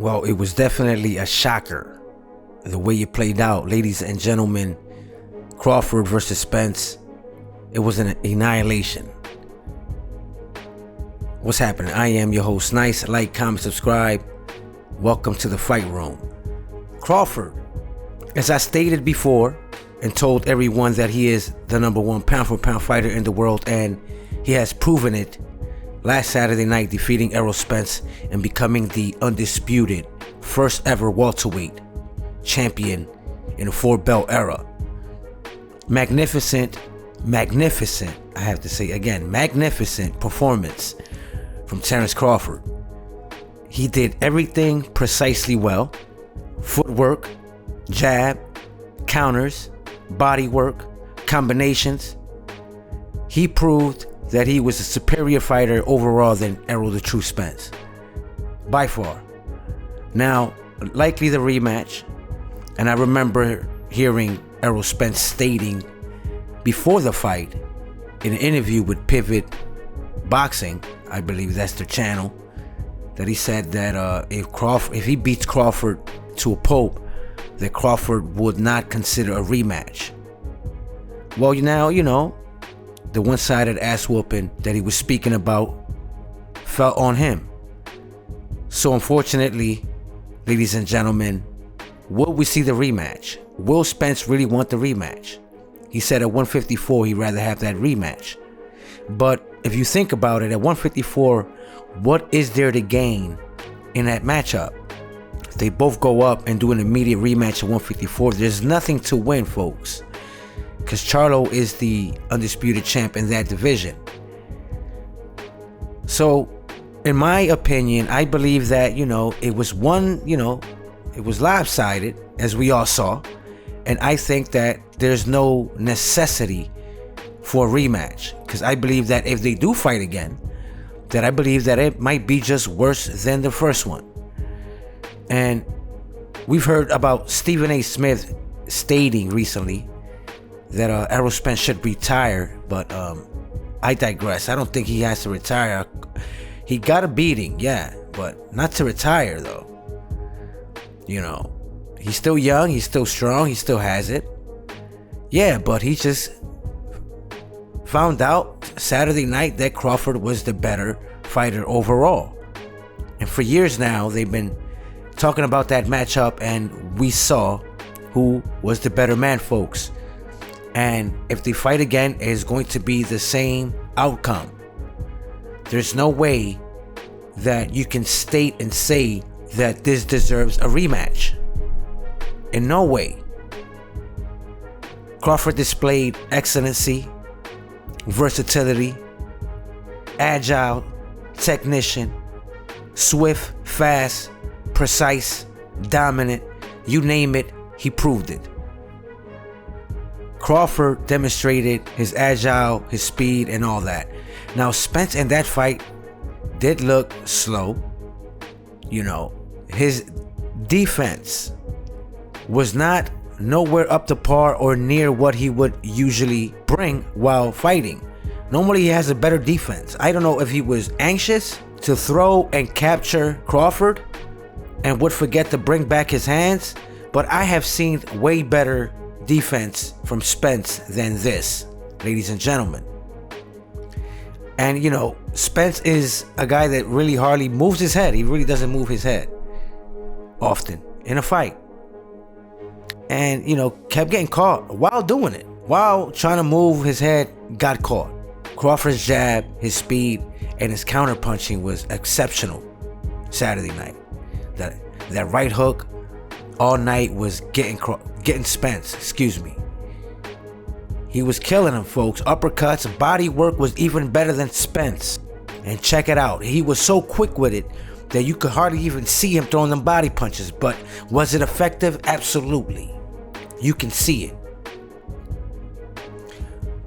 Well, it was definitely a shocker the way it played out, ladies and gentlemen. Crawford versus Spence. It was an annihilation. What's happening? I am your host, Nice. Like, comment, subscribe. Welcome to the fight room. Crawford, as I stated before and told everyone, that he is the number one pound for pound fighter in the world, and he has proven it last Saturday night, defeating Errol Spence and becoming the undisputed first ever welterweight champion in a 4-belt era. Magnificent, I have to say again, magnificent performance from Terence Crawford. He did everything precisely well. Footwork, jab, counters, body work, combinations. He proved that he was a superior fighter overall than Errol the True Spence, by far. Now, likely the rematch, and I remember hearing Errol Spence stating before the fight in an interview with Pivot Boxing, I believe that's their channel, that he said that if he beats Crawford to a pulp, that Crawford would not consider a rematch. Well, now, you know, the one-sided ass whooping that he was speaking about fell on him. So unfortunately, ladies and gentlemen, will we see the rematch? Will Spence really want the rematch? He said at 154 he'd rather have that rematch. But if you think about it, at 154, what is there to gain in that matchup? If they both go up and do an immediate rematch at 154, there's nothing to win, folks, because Charlo is the undisputed champ in that division. So, in my opinion, I believe that, it was it was lopsided, as we all saw. And I think that there's no necessity for a rematch, because I believe that if they do fight again, that I believe that it might be just worse than the first one. And we've heard about Stephen A. Smith stating recently that Errol Spence should retire, but I digress. I don't think he has to retire. He got a beating, yeah, but not to retire though. He's still young, he's still strong, he still has it. Yeah, but he just found out Saturday night that Crawford was the better fighter overall. And for years now, they've been talking about that matchup, and we saw who was the better man, folks. And if they fight again, it's going to be the same outcome. There's no way that you can state and say that this deserves a rematch. In no way. Crawford displayed excellency, versatility, agile, technician, swift, fast, precise, dominant, you name it, he proved it. Crawford demonstrated his agile, his speed, and all that. Now, Spence in that fight did look slow. His defense was not nowhere up to par or near what he would usually bring while fighting. Normally he has a better defense. I don't know if he was anxious to throw and capture Crawford and would forget to bring back his hands, but I have seen way better defense from Spence than this, ladies and gentlemen. And Spence is a guy that really hardly moves his head. He really doesn't move his head often in a fight. And kept getting caught while doing it. While trying to move his head, got caught. Crawford's jab, his speed, and his counter punching was exceptional Saturday night. That right hook all night was getting Spence, He was killing him, folks. Uppercuts, body work was even better than Spence. And check it out. He was so quick with it that you could hardly even see him throwing them body punches. But was it effective? Absolutely. You can see it.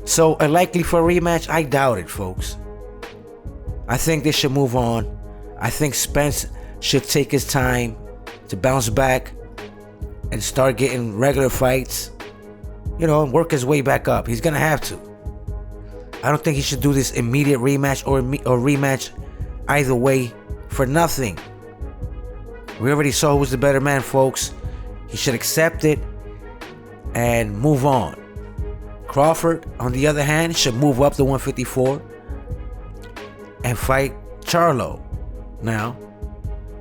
So, likely for a rematch? I doubt it, folks. I think they should move on. I think Spence should take his time to bounce back and start getting regular fights, and work his way back up. He's gonna have to. I don't think he should do this immediate rematch or rematch either way for nothing. We already saw who was the better man, folks. He should accept it and move on. Crawford, on the other hand, should move up to 154 and fight Charlo. Now,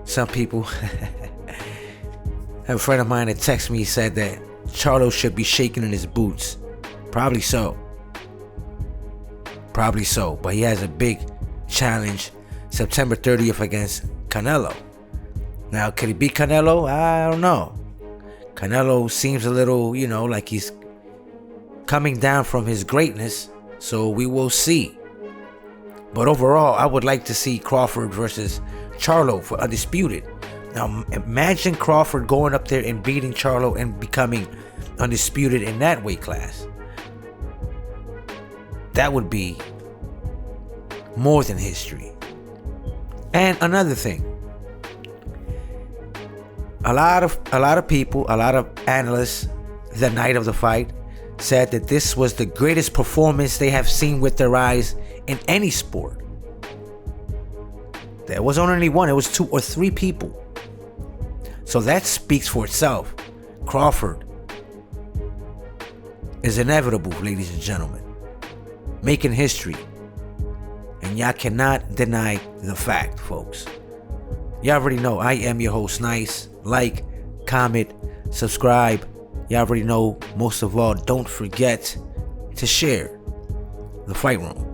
some people have a friend of mine that texted me, said that Charlo should be shaking in his boots. Probably so. Probably so. But he has a big challenge September 30th against Canelo. Now, could he beat Canelo? I don't know. Canelo seems a little, like he's coming down from his greatness. So we will see. But overall, I would like to see Crawford versus Charlo for undisputed. Now, imagine Crawford going up there and beating Charlo and becoming undisputed in that weight class. That would be more than history. And another thing, a lot of people, a lot of analysts, the night of the fight, said that this was the greatest performance they have seen with their eyes in any sport. There was only one, it was 2 or 3 people. So that speaks for itself. Crawford is inevitable, ladies and gentlemen. Making history. And y'all cannot deny the fact, folks. Y'all already know I am your host, Nice. Like, comment, subscribe. Y'all already know, most of all, don't forget to share the fight room.